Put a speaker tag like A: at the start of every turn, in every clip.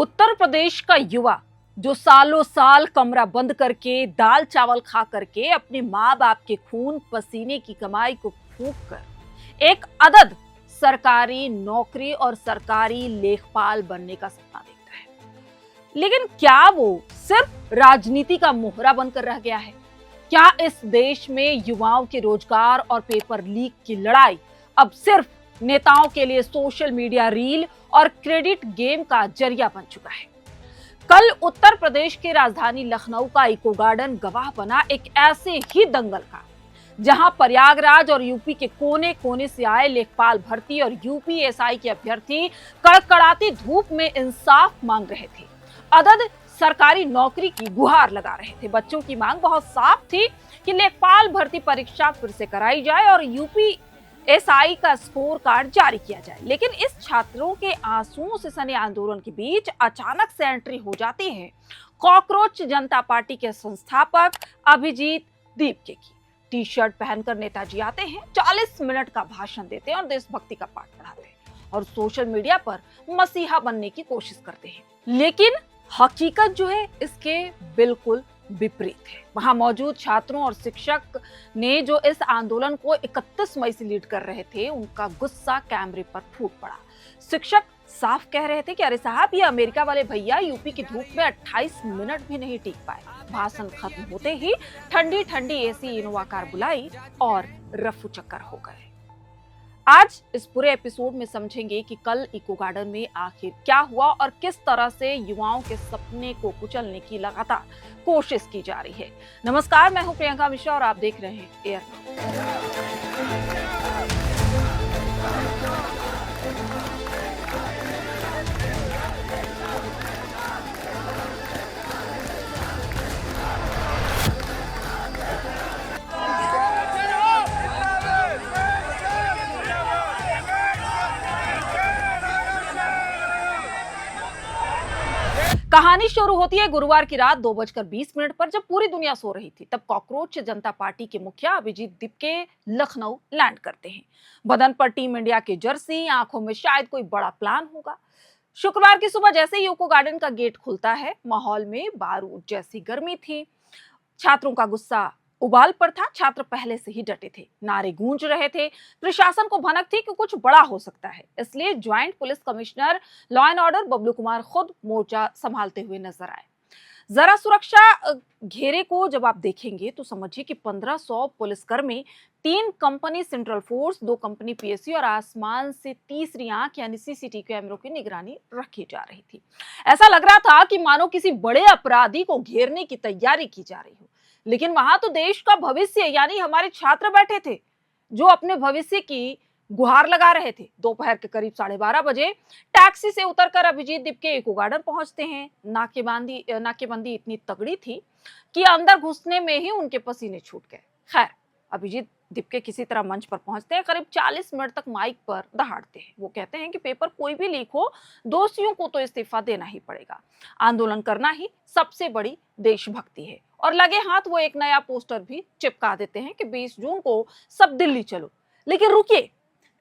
A: उत्तर प्रदेश का युवा जो सालों साल कमरा बंद करके दाल चावल खा करके अपने माँ बाप के खून पसीने की कमाई को फूंक कर एक अदद सरकारी नौकरी और सरकारी लेखपाल बनने का सपना देखता है, लेकिन क्या वो सिर्फ राजनीति का मोहरा बनकर रह गया है? क्या इस देश में युवाओं के रोजगार और पेपर लीक की लड़ाई अब सिर्फ नेताओं के लिए सोशल मीडिया रील और क्रेडिट गेम का जरिया बन चुका है? कल उत्तर प्रदेश के राजधानी लखनऊ का इको गार्डन गवाह बना एक ऐसे ही दंगल का, जहां प्रयागराज और यूपी के कोने कोने से आए लेखपाल भर्ती और यूपीएसआई के अभ्यर्थी कड़कड़ाती धूप में इंसाफ मांग रहे थे, अदद सरकारी नौकरी की गुहार लगा रहे थे। बच्चों की मांग बहुत साफ थी कि लेखपाल भर्ती परीक्षा फिर से कराई जाए और यूपीएसआई का स्कोर कार्ड जारी किया जाए। लेकिन इस छात्रों के आंसुओं से सने आंदोलन के बीच अचानक से एंट्री हो जाती है कॉकरोच जनता पार्टी के संस्थापक अभिजीत दीपके की। टी शर्ट पहनकर नेताजी आते हैं, 40 मिनट का भाषण देते हैं और देशभक्ति का पाठ पढ़ाते हैं और सोशल मीडिया पर मसीहा बनने की कोशिश करते हैं। लेकिन हकीकत जो है इसके बिल्कुल विपरीत है। वहां मौजूद छात्रों और शिक्षक ने जो इस आंदोलन को 31 मई से लीड कर रहे थे, उनका गुस्सा कैमरे पर फूट पड़ा। शिक्षक साफ कह रहे थे कि अरे साहब, ये अमेरिका वाले भैया यूपी की धूप में 28 मिनट भी नहीं टिक पाए। भाषण खत्म होते ही ठंडी ठंडी एसी इनोवा कार बुलाई और रफू चक्कर हो गए। आज इस पूरे एपिसोड में समझेंगे कि कल इको गार्डन में आखिर क्या हुआ और किस तरह से युवाओं के सपने को कुचलने की लगातार कोशिश की जा रही है। नमस्कार, मैं हूं प्रियंका मिश्रा और आप देख रहे हैं एयर। कहानी शुरू होती है गुरुवार की रात 2:20 पर, जब पूरी दुनिया सो रही थी। तब कॉकरोच जनता पार्टी के मुखिया अभिजीत दीपके लखनऊ लैंड करते हैं। बदन पर टीम इंडिया की जर्सी, आंखों में शायद कोई बड़ा प्लान होगा। शुक्रवार की सुबह जैसे ही इको गार्डन का गेट खुलता है, माहौल में बारूद जैसी गर्मी थी। छात्रों का गुस्सा उबाल पर था। छात्र पहले से ही डटे थे, नारे गूंज रहे थे। प्रशासन को भनक थी कि कुछ बड़ा हो सकता है, इसलिए joint police commissioner law and order Bablu Kumar खुद मोर्चा संभालते हुए नजर आए। जरा सुरक्षा घेरे को जब आप देखेंगे तो समझिए कि 1500 पुलिसकर्मी, 3 company central force, 2 company PSC और आसमान से तीसरी आंख यानी सीसीटीवी कैमरों की निगरानी रखी जा रही थी। ऐसा लग रहा था कि मानो किसी बड़े अपराधी को घेरने की तैयारी की जा रही हो। लेकिन वहां तो देश का भविष्य यानी हमारे छात्र बैठे थे, जो अपने भविष्य की गुहार लगा रहे थे। दोपहर के करीब 12:30 बजे टैक्सी से उतरकर अभिजीत दीपके इको गार्डन पहुंचते हैं। नाकेबंदी इतनी तगड़ी थी कि अंदर घुसने में ही उनके पसीने छूट गए। खैर, अभिजीत दीपके किसी तरह मंच पर पहुंचते हैं। करीब 40 मिनट तक माइक पर दहाड़ते हैं। वो कहते हैं कि पेपर कोई भी लीक हो, दोषियों को तो इस्तीफा देना ही पड़ेगा। आंदोलन करना ही सबसे बड़ी देशभक्ति है। और लगे हाथ वो एक नया पोस्टर भी चिपका देते हैं कि 20 जून को सब दिल्ली चलो। लेकिन रुकिए,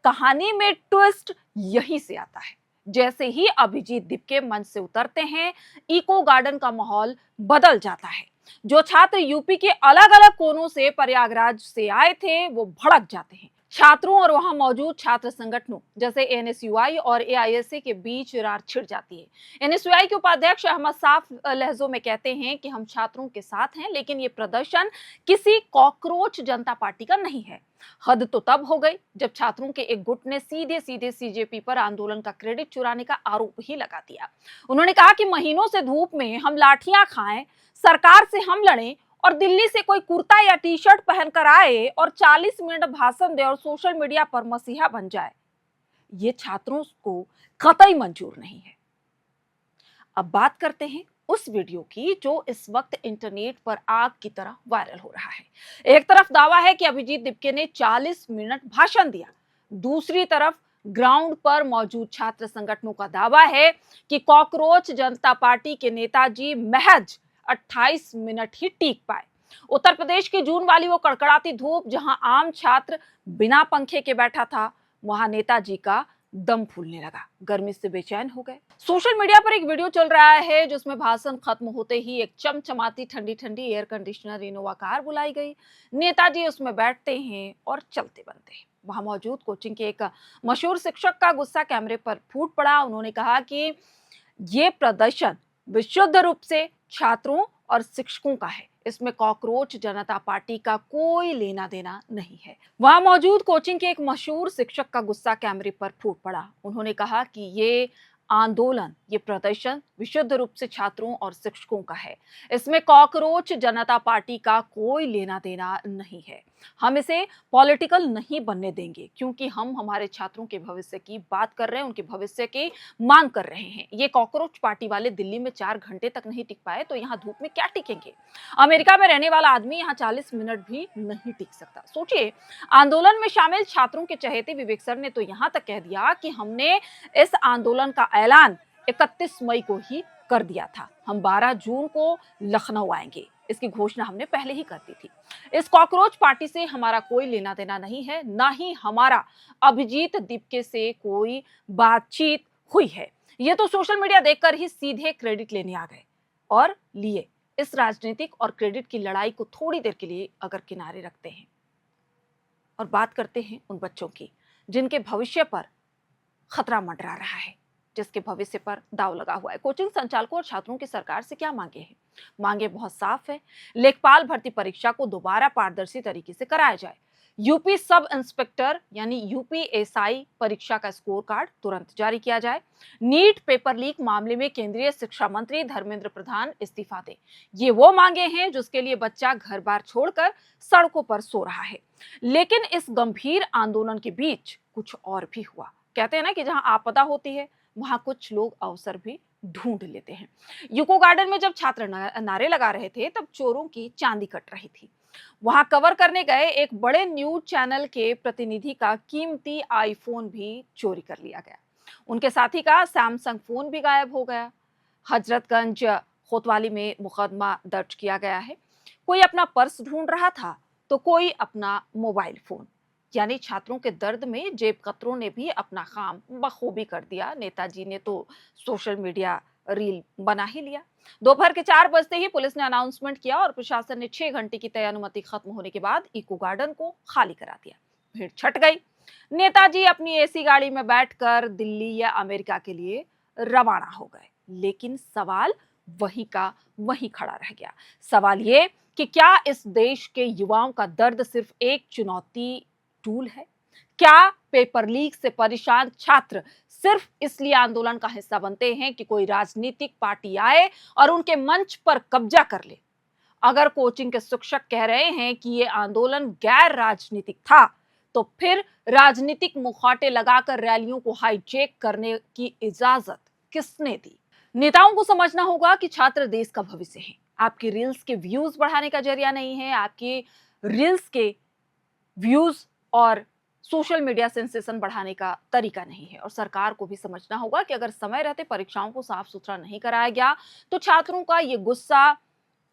A: कहानी में ट्विस्ट यहीं से आता है। जैसे ही अभिजीत दीपके मंच से उतरते हैं, इको गार्डन का माहौल बदल जाता है। जो छात्र यूपी के अलग अलग कोनों से प्रयागराज से आए थे, वो भड़क जाते हैं। छात्रों और वहां मौजूद छात्र संगठनों जैसे एनएसयूआई और एआईएसए के बीच रार छिड़ जाती है। एनएसयूआई के उपाध्यक्ष अहमद साफ लहजों में कहते हैं कि हम छात्रों के साथ हैं, लेकिन ये प्रदर्शन किसी कॉकरोच जनता पार्टी का नहीं है। हद तो तब हो गई जब छात्रों के एक गुट ने सीधे सीधे सीजेपी पर आंदोलन का क्रेडिट चुराने का आरोप ही लगा दिया। उन्होंने कहा कि महीनों से धूप में हम लाठियां खाएं, सरकार से हम लड़ें और दिल्ली से कोई कुर्ता या टी शर्ट पहनकर आए और 40 मिनट भाषण दे और सोशल मीडिया पर मसीहा बन जाए, ये छात्रों को कतई मंजूर नहीं है। अब बात करते हैं उस वीडियो की जो इस वक्त इंटरनेट पर आग की तरह वायरल हो रहा है। एक तरफ दावा है कि अभिजीत दीपके ने 40 मिनट भाषण दिया, दूसरी तरफ ग्राउंड पर मौजूद छात्र संगठनों का दावा है कि कॉकरोच जनता पार्टी के नेताजी महज 28 मिनट ही टिक पाए। उत्तर प्रदेश की जून वाली वो कड़कड़ाती धूप, जहां आम छात्र बिना पंखे के बैठा था, वहां नेताजी का दम फूलने लगा, गर्मी से बेचैन हो गए। सोशल मीडिया पर एक वीडियो चल रहा है जिसमें भाषण खत्म होते ही एक चमचमाती ठंडी ठंडी एयर कंडीशनर इनोवा कार बुलाई गई। नेताजी उसमें बैठते हैं और चलते बनते हैं। वहां मौजूद कोचिंग के एक मशहूर शिक्षक का गुस्सा कैमरे पर फूट पड़ा। उन्होंने कहा कि ये प्रदर्शन विशुद्ध रूप से छात्रों और शिक्षकों का है, इसमें कॉकरोच जनता पार्टी का कोई लेना देना नहीं है। वहां मौजूद कोचिंग के एक मशहूर शिक्षक का गुस्सा कैमरे पर फूट पड़ा। उन्होंने कहा कि ये आंदोलन, ये प्रदर्शन विशुद्ध रूप से छात्रों और शिक्षकों का है, इसमें कॉकरोच जनता पार्टी का कोई लेना देना नहीं है। हम इसे पॉलिटिकल नहीं बनने देंगे, क्योंकि हम हमारे छात्रों के भविष्य की बात कर रहे हैं, उनके भविष्य की मांग कर रहे हैं। ये कॉकरोच पार्टी वाले दिल्ली में 4 घंटे तक नहीं टिक पाए तो यहाँ धूप में क्या टिकेंगे? अमेरिका में रहने वाला आदमी यहाँ 40 मिनट भी नहीं टिक सकता। सोचिए, आंदोलन में शामिल छात्रों के चहेते विवेक सर ने तो यहाँ तक कह दिया कि हमने इस आंदोलन का ऐलान 31 मई को ही कर दिया था, हम 12 जून को लखनऊ आएंगे, इसकी घोषणा हमने पहले ही कर दी थी। इस कॉकरोच पार्टी से हमारा कोई लेना देना नहीं है, ना ही हमारा अभिजीत दीपके से कोई बातचीत हुई है। ये तो सोशल मीडिया देखकर ही सीधे क्रेडिट लेने आ गए और लिए। इस राजनीतिक और क्रेडिट की लड़ाई को थोड़ी देर के लिए अगर किनारे रखते हैं और बात करते हैं उन बच्चों की जिनके भविष्य पर खतरा मंडरा रहा है, जिसके भविष्य पर दाव लगा हुआ है। कोचिंग संचालकों और छात्रों की सरकार से क्या मांगे हैं? मांगे बहुत साफ है। लेखपाल भर्ती परीक्षा को दोबारा पारदर्शी तरीके से कराया जाए। यूपी सब इंस्पेक्टर यानी यूपीएसआई परीक्षा का स्कोर कार्ड तुरंत जारी किया जाए। नीट पेपर लीक मामले में केंद्रीय शिक्षा मंत्री धर्मेंद्र प्रधान इस्तीफा दें। ये वो मांगे हैं जिसके लिए बच्चा घर बार छोड़कर सड़कों पर सो रहा है। लेकिन इस गंभीर आंदोलन के बीच कुछ और भी हुआ। कहते हैं ना कि जहां आपदा होती है वहां कुछ लोग अवसर भी ढूंढ लेते हैं। यूको गार्डन में जब छात्र नारे लगा रहे थे तब चोरों की चांदी कट रही थी। वहां कवर करने गए एक बड़े न्यूज चैनल के प्रतिनिधि का कीमती आईफोन भी चोरी कर लिया गया। उनके साथी का सैमसंग फोन भी गायब हो गया। हजरतगंज कोतवाली में मुकदमा दर्ज किया गया है। कोई अपना पर्स ढूंढ रहा था तो कोई अपना मोबाइल फोन। यानी छात्रों के दर्द में जेब कतरों ने भी अपना काम बखूबी कर दिया। नेताजी ने तो सोशल मीडिया रील बना ही लिया। दोपहर के 4 बजते ही पुलिस ने अनाउंसमेंट किया और प्रशासन ने 6 घंटे की तय अनुमति खत्म होने के बाद इको गार्डन को खाली करा दिया। भीड़ छट गई। नेताजी अपनी एसी गाड़ी में बैठकर दिल्ली या अमेरिका के लिए रवाना हो गए। लेकिन सवाल वहीं का वहीं खड़ा रह गया। सवाल ये कि क्या इस देश के युवाओं का दर्द सिर्फ एक चुनौती टूल है? क्या पेपर लीक से परेशान छात्र सिर्फ इसलिए आंदोलन का हिस्सा बनते हैं कि कोई राजनीतिक पार्टी आए और उनके मंच पर कब्जा कर ले? अगर कोचिंग के शिक्षक कह रहे हैं कि ये आंदोलन गैर राजनीतिक था, तो फिर राजनीतिक मुखौटे लगाकर रैलियों को हाईजैक करने की इजाजत किसने दी? नेताओं को समझना होगा कि छात्र देश का भविष्य है। आपकी रील्स के व्यूज बढ़ाने का जरिया नहीं है, आपकी रील्स के व्यूज और सोशल मीडिया सेंसेशन बढ़ाने का तरीका नहीं है। और सरकार को भी समझना होगा कि अगर समय रहते परीक्षाओं को साफ सुथरा नहीं कराया गया तो छात्रों का ये गुस्सा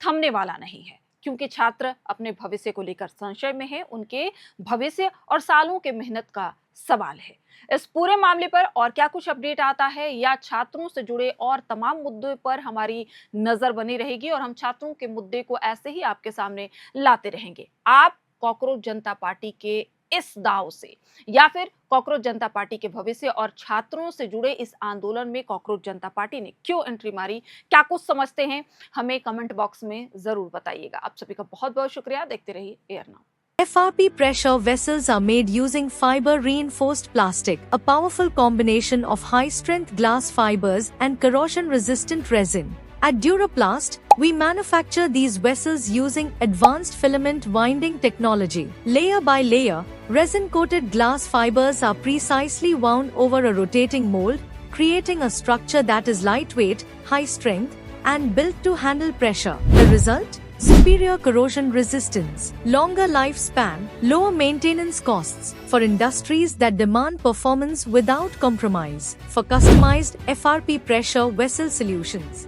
A: थमने वाला नहीं है, क्योंकि छात्र अपने भविष्य को लेकर संशय में है। उनके भविष्य और सालों के मेहनत का सवाल है। इस पूरे मामले पर और क्या कुछ अपडेट आता है या छात्रों से जुड़े और तमाम मुद्दों पर हमारी नजर बनी रहेगी और हम छात्रों के मुद्दे को ऐसे ही आपके सामने लाते रहेंगे। आप कॉकरोच जनता पार्टी के इस दाव से या फिर कॉकरोच जनता पार्टी के भविष्य और छात्रों से जुड़े इस आंदोलन में कॉकरोच जनता पार्टी ने क्यों एंट्री मारी, क्या कुछ समझते हैं, हमें कमेंट बॉक्स में जरूर बताइएगा। आप सभी का बहुत बहुत शुक्रिया। देखते रहिए air now.
B: FRP pressure vessels are made using fiber reinforced plastic, a powerful combination of high strength glass fibers and corrosion resistant resin. At Duraplast, we manufacture these vessels using advanced filament winding technology. Layer by layer, resin-coated glass fibers are precisely wound over a rotating mold, creating a structure that is lightweight, high strength, and built to handle pressure. The result? Superior corrosion resistance, longer lifespan, lower maintenance costs for industries that demand performance without compromise. For customized FRP pressure vessel solutions,